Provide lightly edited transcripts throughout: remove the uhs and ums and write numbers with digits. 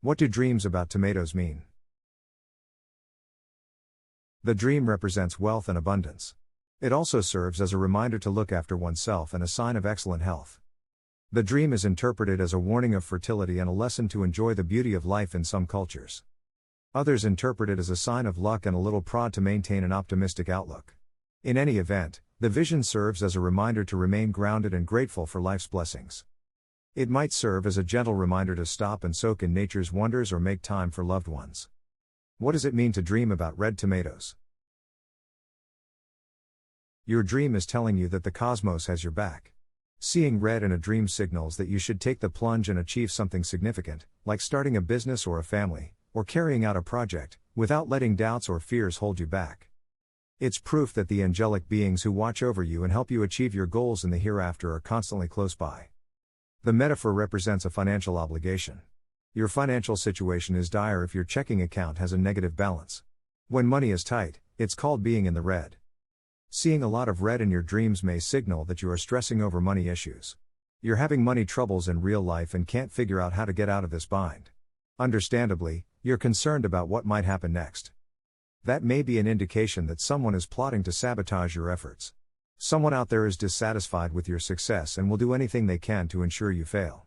What do dreams about tomatoes mean? The dream represents wealth and abundance. It also serves as a reminder to look after oneself and a sign of excellent health. The dream is interpreted as a warning of fertility and a lesson to enjoy the beauty of life in some cultures. Others interpret it as a sign of luck and a little prod to maintain an optimistic outlook. In any event, the vision serves as a reminder to remain grounded and grateful for life's blessings. It might serve as a gentle reminder to stop and soak in nature's wonders or make time for loved ones. What does it mean to dream about red tomatoes? Your dream is telling you that the cosmos has your back. Seeing red in a dream signals that you should take the plunge and achieve something significant, like starting a business or a family, or carrying out a project, without letting doubts or fears hold you back. It's proof that the angelic beings who watch over you and help you achieve your goals in the hereafter are constantly close by. The metaphor represents a financial obligation. Your financial situation is dire if your checking account has a negative balance. When money is tight, it's called being in the red. Seeing a lot of red in your dreams may signal that you are stressing over money issues. You're having money troubles in real life and can't figure out how to get out of this bind. Understandably, you're concerned about what might happen next. That may be an indication that someone is plotting to sabotage your efforts. Someone out there is dissatisfied with your success and will do anything they can to ensure you fail.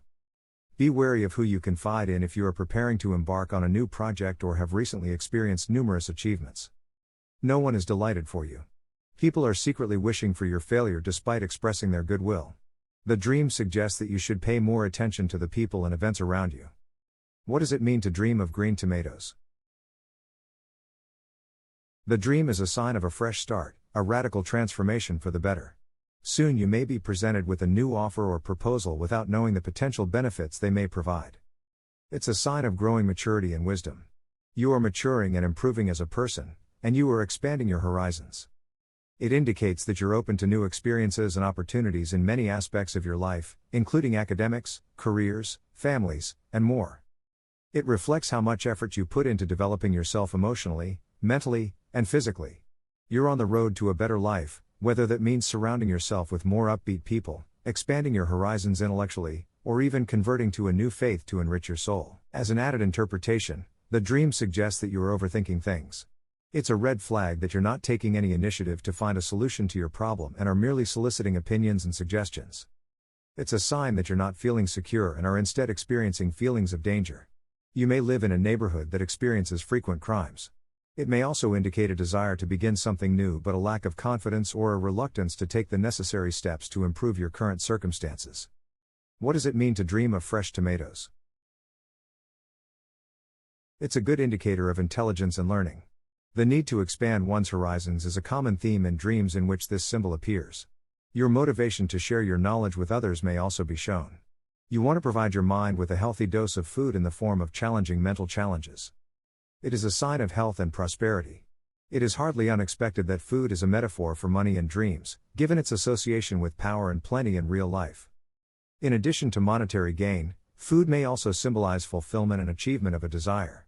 Be wary of who you confide in if you are preparing to embark on a new project or have recently experienced numerous achievements. No one is delighted for you. People are secretly wishing for your failure despite expressing their goodwill. The dream suggests that you should pay more attention to the people and events around you. What does it mean to dream of green tomatoes? The dream is a sign of a fresh start, a radical transformation for the better. Soon you may be presented with a new offer or proposal without knowing the potential benefits they may provide. It's a sign of growing maturity and wisdom. You are maturing and improving as a person, and you are expanding your horizons. It indicates that you're open to new experiences and opportunities in many aspects of your life, including academics, careers, families, and more. It reflects how much effort you put into developing yourself emotionally, mentally, and physically. You're on the road to a better life, whether that means surrounding yourself with more upbeat people, expanding your horizons intellectually, or even converting to a new faith to enrich your soul. As an added interpretation, the dream suggests that you are overthinking things. It's a red flag that you're not taking any initiative to find a solution to your problem and are merely soliciting opinions and suggestions. It's a sign that you're not feeling secure and are instead experiencing feelings of danger. You may live in a neighborhood that experiences frequent crimes. It may also indicate a desire to begin something new but a lack of confidence or a reluctance to take the necessary steps to improve your current circumstances. What does it mean to dream of fresh tomatoes? It's a good indicator of intelligence and learning. The need to expand one's horizons is a common theme in dreams in which this symbol appears. Your motivation to share your knowledge with others may also be shown. You want to provide your mind with a healthy dose of food in the form of challenging mental challenges. It is a sign of health and prosperity. It is hardly unexpected that food is a metaphor for money and dreams, given its association with power and plenty in real life. In addition to monetary gain, food may also symbolize fulfillment and achievement of a desire.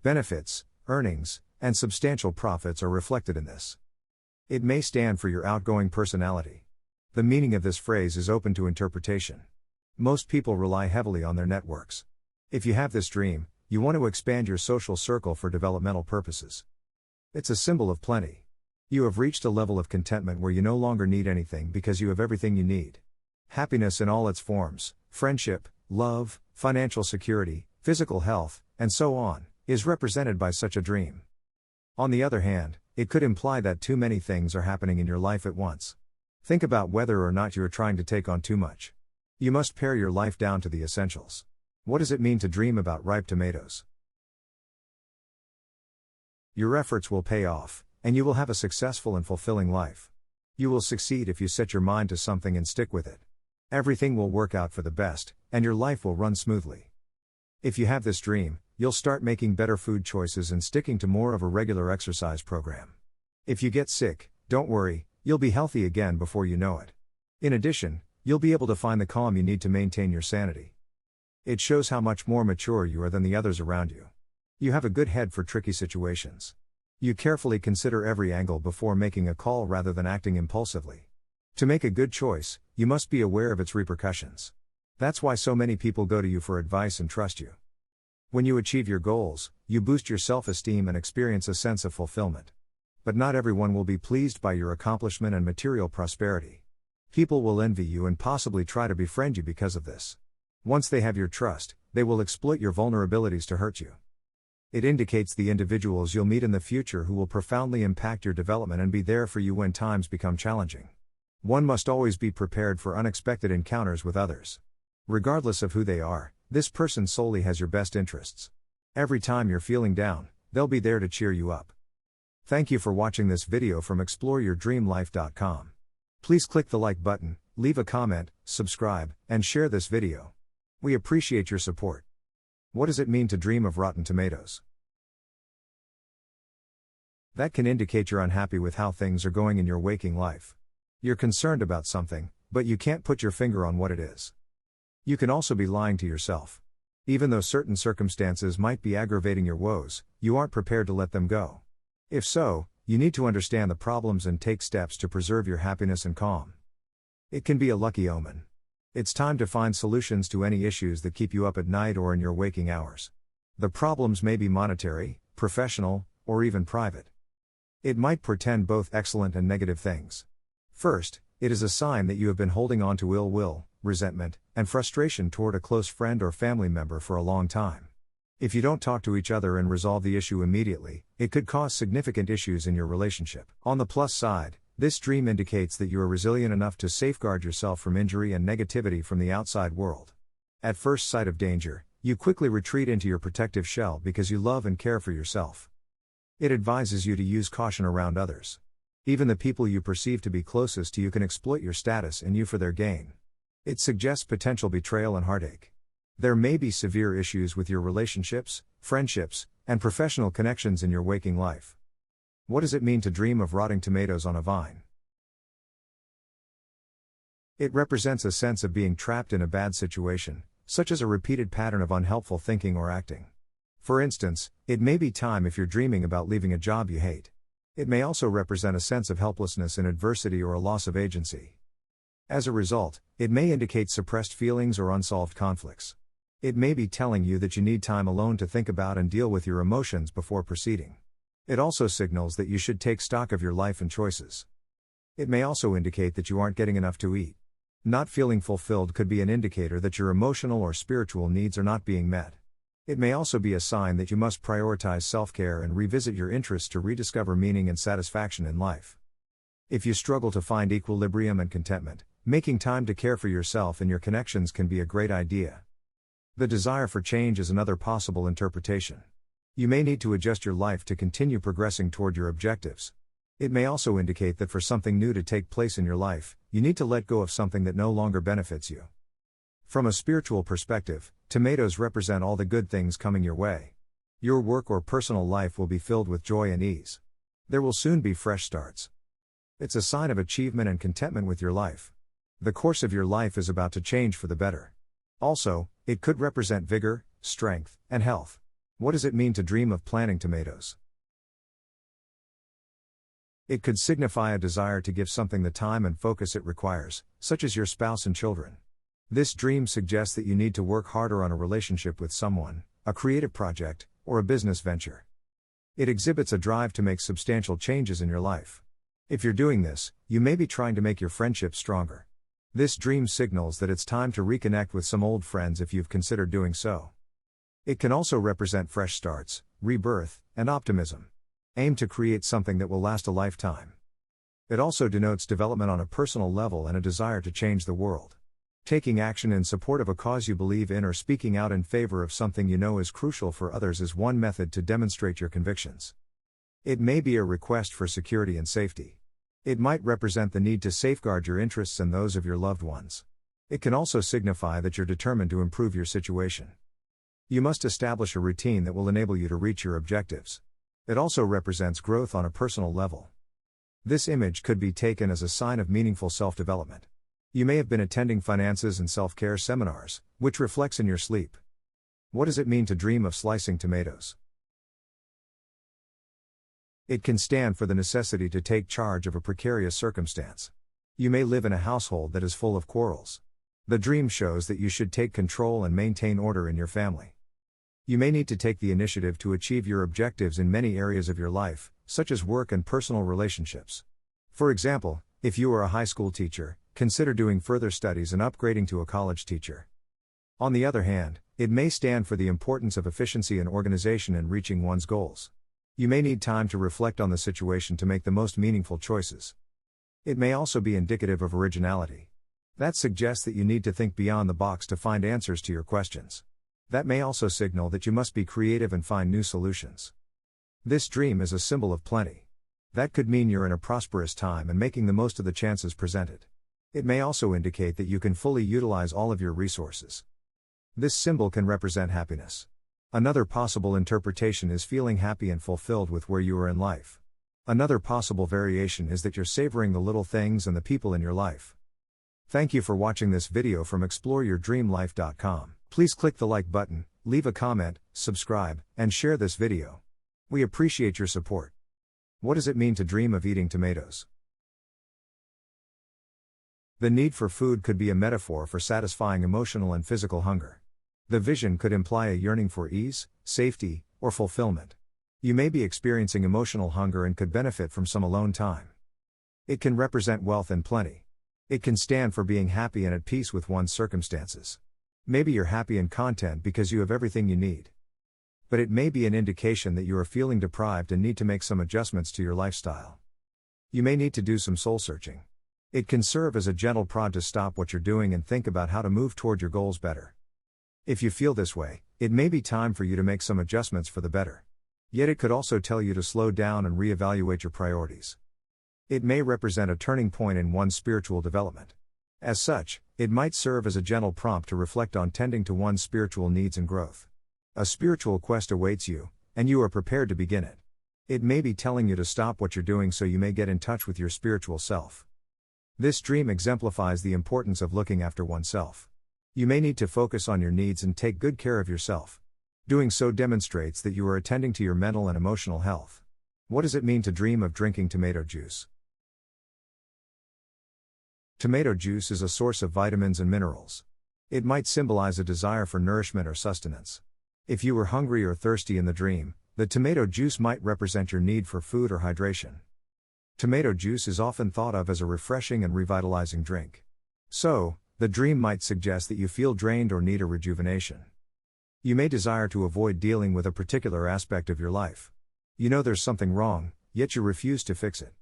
Benefits, earnings, and substantial profits are reflected in this. It may stand for your outgoing personality. The meaning of this phrase is open to interpretation. Most people rely heavily on their networks. If you have this dream, you want to expand your social circle for developmental purposes. It's a symbol of plenty. You have reached a level of contentment where you no longer need anything because you have everything you need. Happiness in all its forms, friendship, love, financial security, physical health, and so on, is represented by such a dream. On the other hand, it could imply that too many things are happening in your life at once. Think about whether or not you are trying to take on too much. You must pare your life down to the essentials. What does it mean to dream about ripe tomatoes? Your efforts will pay off, and you will have a successful and fulfilling life. You will succeed if you set your mind to something and stick with it. Everything will work out for the best, and your life will run smoothly. If you have this dream, you'll start making better food choices and sticking to more of a regular exercise program. If you get sick, don't worry, you'll be healthy again before you know it. In addition, you'll be able to find the calm you need to maintain your sanity. It shows how much more mature you are than the others around you. You have a good head for tricky situations. You carefully consider every angle before making a call rather than acting impulsively. To make a good choice, you must be aware of its repercussions. That's why so many people go to you for advice and trust you. When you achieve your goals, you boost your self-esteem and experience a sense of fulfillment. But not everyone will be pleased by your accomplishment and material prosperity. People will envy you and possibly try to befriend you because of this. Once they have your trust, they will exploit your vulnerabilities to hurt you. It indicates the individuals you'll meet in the future who will profoundly impact your development and be there for you when times become challenging. One must always be prepared for unexpected encounters with others. Regardless of who they are, this person solely has your best interests. Every time you're feeling down, they'll be there to cheer you up. Thank you for watching this video from exploreyourdreamlife.com. Please click the like button, leave a comment, subscribe, and share this video. We appreciate your support. What does it mean to dream of rotten tomatoes? That can indicate you're unhappy with how things are going in your waking life. You're concerned about something, but you can't put your finger on what it is. You can also be lying to yourself. Even though certain circumstances might be aggravating your woes, you aren't prepared to let them go. If so, you need to understand the problems and take steps to preserve your happiness and calm. It can be a lucky omen. It's time to find solutions to any issues that keep you up at night or in your waking hours. The problems may be monetary, professional, or even private. It might portend both excellent and negative things. First, it is a sign that you have been holding on to ill will, resentment, and frustration toward a close friend or family member for a long time. If you don't talk to each other and resolve the issue immediately, it could cause significant issues in your relationship. On the plus side, this dream indicates that you are resilient enough to safeguard yourself from injury and negativity from the outside world. At first sight of danger, you quickly retreat into your protective shell because you love and care for yourself. It advises you to use caution around others. Even the people you perceive to be closest to you can exploit your status and you for their gain. It suggests potential betrayal and heartache. There may be severe issues with your relationships, friendships, and professional connections in your waking life. What does it mean to dream of rotting tomatoes on a vine? It represents a sense of being trapped in a bad situation, such as a repeated pattern of unhelpful thinking or acting. For instance, it may be time if you're dreaming about leaving a job you hate. It may also represent a sense of helplessness in adversity or a loss of agency. As a result, it may indicate suppressed feelings or unsolved conflicts. It may be telling you that you need time alone to think about and deal with your emotions before proceeding. It also signals that you should take stock of your life and choices. It may also indicate that you aren't getting enough to eat. Not feeling fulfilled could be an indicator that your emotional or spiritual needs are not being met. It may also be a sign that you must prioritize self-care and revisit your interests to rediscover meaning and satisfaction in life. If you struggle to find equilibrium and contentment, making time to care for yourself and your connections can be a great idea. The desire for change is another possible interpretation. You may need to adjust your life to continue progressing toward your objectives. It may also indicate that for something new to take place in your life, you need to let go of something that no longer benefits you. From a spiritual perspective, tomatoes represent all the good things coming your way. Your work or personal life will be filled with joy and ease. There will soon be fresh starts. It's a sign of achievement and contentment with your life. The course of your life is about to change for the better. Also, it could represent vigor, strength, and health. What does it mean to dream of planting tomatoes? It could signify a desire to give something the time and focus it requires, such as your spouse and children. This dream suggests that you need to work harder on a relationship with someone, a creative project, or a business venture. It exhibits a drive to make substantial changes in your life. If you're doing this, you may be trying to make your friendship stronger. This dream signals that it's time to reconnect with some old friends if you've considered doing so. It can also represent fresh starts, rebirth, and optimism. Aim to create something that will last a lifetime. It also denotes development on a personal level and a desire to change the world. Taking action in support of a cause you believe in or speaking out in favor of something you know is crucial for others is one method to demonstrate your convictions. It may be a request for security and safety. It might represent the need to safeguard your interests and those of your loved ones. It can also signify that you're determined to improve your situation. You must establish a routine that will enable you to reach your objectives. It also represents growth on a personal level. This image could be taken as a sign of meaningful self-development. You may have been attending finances and self-care seminars, which reflects in your sleep. What does it mean to dream of slicing tomatoes? It can stand for the necessity to take charge of a precarious circumstance. You may live in a household that is full of quarrels. The dream shows that you should take control and maintain order in your family. You may need to take the initiative to achieve your objectives in many areas of your life, such as work and personal relationships. For example, if you are a high school teacher, consider doing further studies and upgrading to a college teacher. On the other hand, it may stand for the importance of efficiency and organization in reaching one's goals. You may need time to reflect on the situation to make the most meaningful choices. It may also be indicative of originality. That suggests that you need to think beyond the box to find answers to your questions. That may also signal that you must be creative and find new solutions. This dream is a symbol of plenty. That could mean you're in a prosperous time and making the most of the chances presented. It may also indicate that you can fully utilize all of your resources. This symbol can represent happiness. Another possible interpretation is feeling happy and fulfilled with where you are in life. Another possible variation is that you're savoring the little things and the people in your life. Thank you for watching this video from exploreyourdreamlife.com. Please click the like button, leave a comment, subscribe, and share this video. We appreciate your support. What does it mean to dream of eating tomatoes? The need for food could be a metaphor for satisfying emotional and physical hunger. The vision could imply a yearning for ease, safety, or fulfillment. You may be experiencing emotional hunger and could benefit from some alone time. It can represent wealth and plenty. It can stand for being happy and at peace with one's circumstances. Maybe you're happy and content because you have everything you need. But it may be an indication that you are feeling deprived and need to make some adjustments to your lifestyle. You may need to do some soul searching. It can serve as a gentle prod to stop what you're doing and think about how to move toward your goals better. If you feel this way, it may be time for you to make some adjustments for the better. Yet it could also tell you to slow down and reevaluate your priorities. It may represent a turning point in one's spiritual development. As such, it might serve as a gentle prompt to reflect on tending to one's spiritual needs and growth. A spiritual quest awaits you, and you are prepared to begin it. It may be telling you to stop what you're doing so you may get in touch with your spiritual self. This dream exemplifies the importance of looking after oneself. You may need to focus on your needs and take good care of yourself. Doing so demonstrates that you are attending to your mental and emotional health. What does it mean to dream of drinking tomato juice? Tomato juice is a source of vitamins and minerals. It might symbolize a desire for nourishment or sustenance. If you were hungry or thirsty in the dream, the tomato juice might represent your need for food or hydration. Tomato juice is often thought of as a refreshing and revitalizing drink. So, the dream might suggest that you feel drained or need a rejuvenation. You may desire to avoid dealing with a particular aspect of your life. You know there's something wrong, yet you refuse to fix it.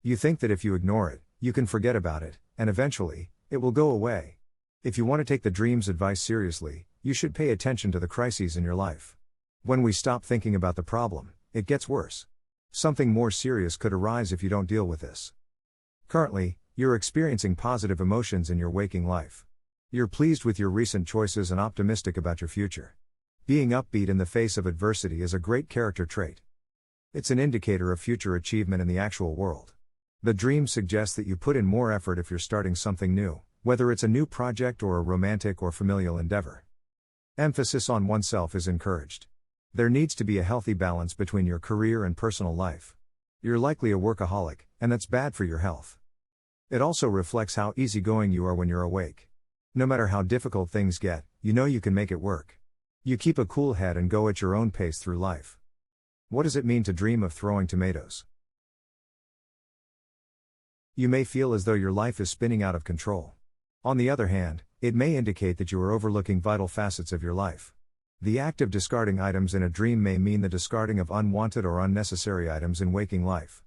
You think that if you ignore it, you can forget about it, and eventually, it will go away. If you want to take the dream's advice seriously, you should pay attention to the crises in your life. When we stop thinking about the problem, it gets worse. Something more serious could arise if you don't deal with this. Currently, you're experiencing positive emotions in your waking life. You're pleased with your recent choices and optimistic about your future. Being upbeat in the face of adversity is a great character trait. It's an indicator of future achievement in the actual world. The dream suggests that you put in more effort if you're starting something new, whether it's a new project or a romantic or familial endeavor. Emphasis on oneself is encouraged. There needs to be a healthy balance between your career and personal life. You're likely a workaholic, and that's bad for your health. It also reflects how easygoing you are when you're awake. No matter how difficult things get, you know you can make it work. You keep a cool head and go at your own pace through life. What does it mean to dream of throwing tomatoes? You may feel as though your life is spinning out of control. On the other hand, it may indicate that you are overlooking vital facets of your life. The act of discarding items in a dream may mean the discarding of unwanted or unnecessary items in waking life.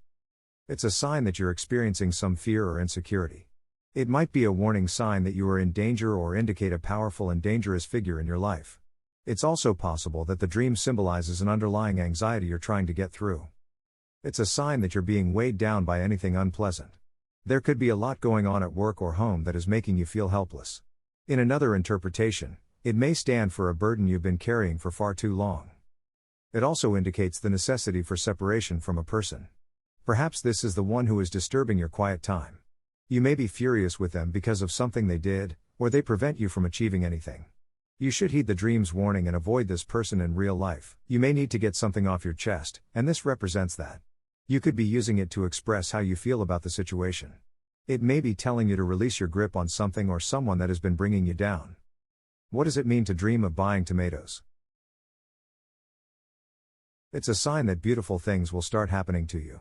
It's a sign that you're experiencing some fear or insecurity. It might be a warning sign that you are in danger or indicate a powerful and dangerous figure in your life. It's also possible that the dream symbolizes an underlying anxiety you're trying to get through. It's a sign that you're being weighed down by anything unpleasant. There could be a lot going on at work or home that is making you feel helpless. In another interpretation, it may stand for a burden you've been carrying for far too long. It also indicates the necessity for separation from a person. Perhaps this is the one who is disturbing your quiet time. You may be furious with them because of something they did, or they prevent you from achieving anything. You should heed the dream's warning and avoid this person in real life. You may need to get something off your chest, and this represents that. You could be using it to express how you feel about the situation. It may be telling you to release your grip on something or someone that has been bringing you down. What does it mean to dream of buying tomatoes? It's a sign that beautiful things will start happening to you.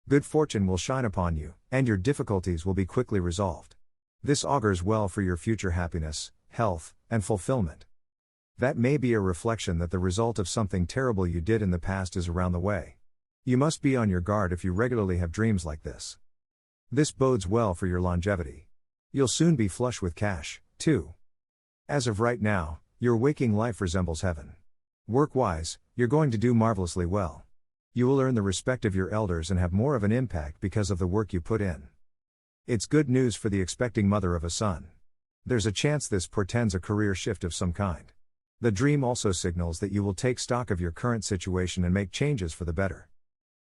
Good fortune will shine upon you, and your difficulties will be quickly resolved. This augurs well for your future happiness, health, and fulfillment. That may be a reflection that the result of something terrible you did in the past is around the way. You must be on your guard if you regularly have dreams like this. This bodes well for your longevity. You'll soon be flush with cash, too. As of right now, your waking life resembles heaven. Work-wise, you're going to do marvelously well. You will earn the respect of your elders and have more of an impact because of the work you put in. It's good news for the expecting mother of a son. There's a chance this portends a career shift of some kind. The dream also signals that you will take stock of your current situation and make changes for the better.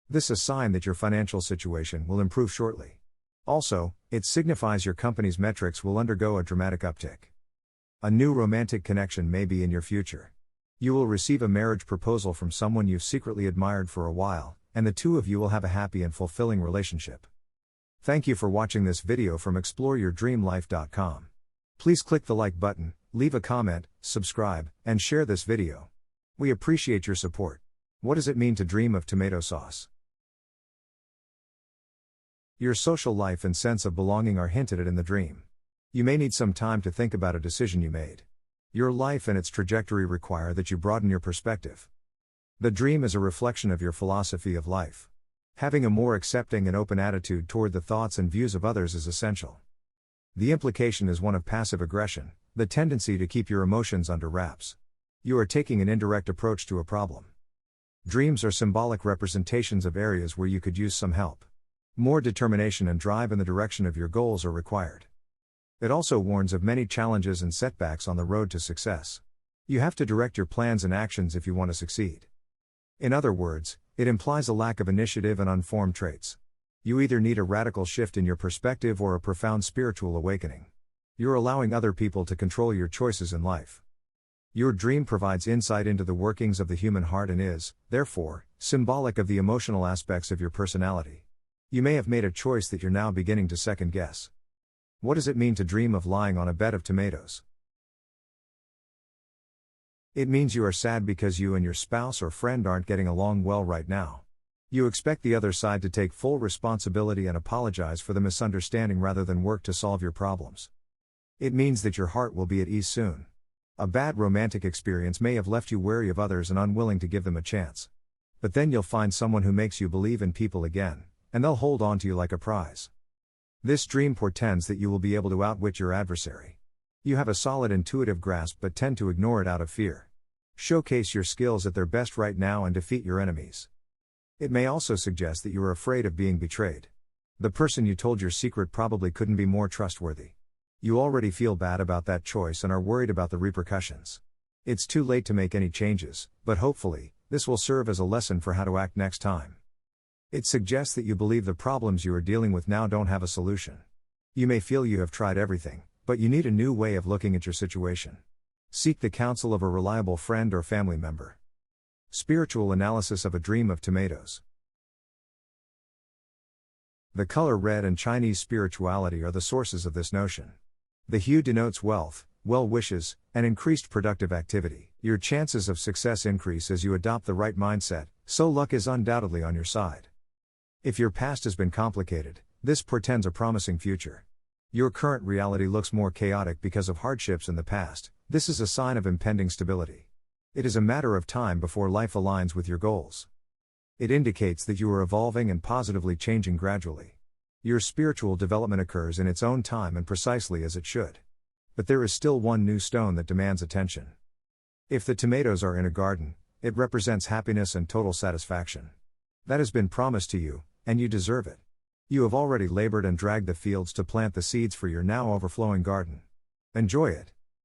This is a sign that your financial situation will improve shortly. Also, it signifies your company's metrics will undergo a dramatic uptick. A new romantic connection may be in your future. You will receive a marriage proposal from someone you've secretly admired for a while, and the two of you will have a happy and fulfilling relationship. Thank you for watching this video from exploreyourdreamlife.com. Please click the like button, leave a comment, subscribe, and share this video. We appreciate your support. What does it mean to dream of tomato sauce? Your social life and sense of belonging are hinted at in the dream. You may need some time to think about a decision you made. Your life and its trajectory require that you broaden your perspective. The dream is a reflection of your philosophy of life. Having a more accepting and open attitude toward the thoughts and views of others is essential. The implication is one of passive aggression, the tendency to keep your emotions under wraps. You are taking an indirect approach to a problem. Dreams are symbolic representations of areas where you could use some help. More determination and drive in the direction of your goals are required. It also warns of many challenges and setbacks on the road to success. You have to direct your plans and actions if you want to succeed. In other words, it implies a lack of initiative and unformed traits. You either need a radical shift in your perspective or a profound spiritual awakening. You're allowing other people to control your choices in life. Your dream provides insight into the workings of the human heart and is, therefore, symbolic of the emotional aspects of your personality. You may have made a choice that you're now beginning to second guess. What does it mean to dream of lying on a bed of tomatoes? It means you are sad because you and your spouse or friend aren't getting along well right now. You expect the other side to take full responsibility and apologize for the misunderstanding rather than work to solve your problems. It means that your heart will be at ease soon. A bad romantic experience may have left you wary of others and unwilling to give them a chance. But then you'll find someone who makes you believe in people again, and they'll hold on to you like a prize. This dream portends that you will be able to outwit your adversary. You have a solid intuitive grasp but tend to ignore it out of fear. Showcase your skills at their best right now and defeat your enemies. It may also suggest that you are afraid of being betrayed. The person you told your secret probably couldn't be more trustworthy. You already feel bad about that choice and are worried about the repercussions. It's too late to make any changes, but hopefully, this will serve as a lesson for how to act next time. It suggests that you believe the problems you are dealing with now don't have a solution. You may feel you have tried everything, but you need a new way of looking at your situation. Seek the counsel of a reliable friend or family member. Spiritual analysis of a dream of tomatoes. The color red and Chinese spirituality are the sources of this notion. The hue denotes wealth, well wishes, and increased productive activity. Your chances of success increase as you adopt the right mindset, so luck is undoubtedly on your side. If your past has been complicated, this portends a promising future. Your current reality looks more chaotic because of hardships in the past. This is a sign of impending stability. It is a matter of time before life aligns with your goals. It indicates that you are evolving and positively changing gradually. Your spiritual development occurs in its own time and precisely as it should. But there is still one new stone that demands attention. If the tomatoes are in a garden, it represents happiness and total satisfaction. That has been promised to you, and you deserve it. You have already labored and dragged the fields to plant the seeds for your now overflowing garden. Enjoy it.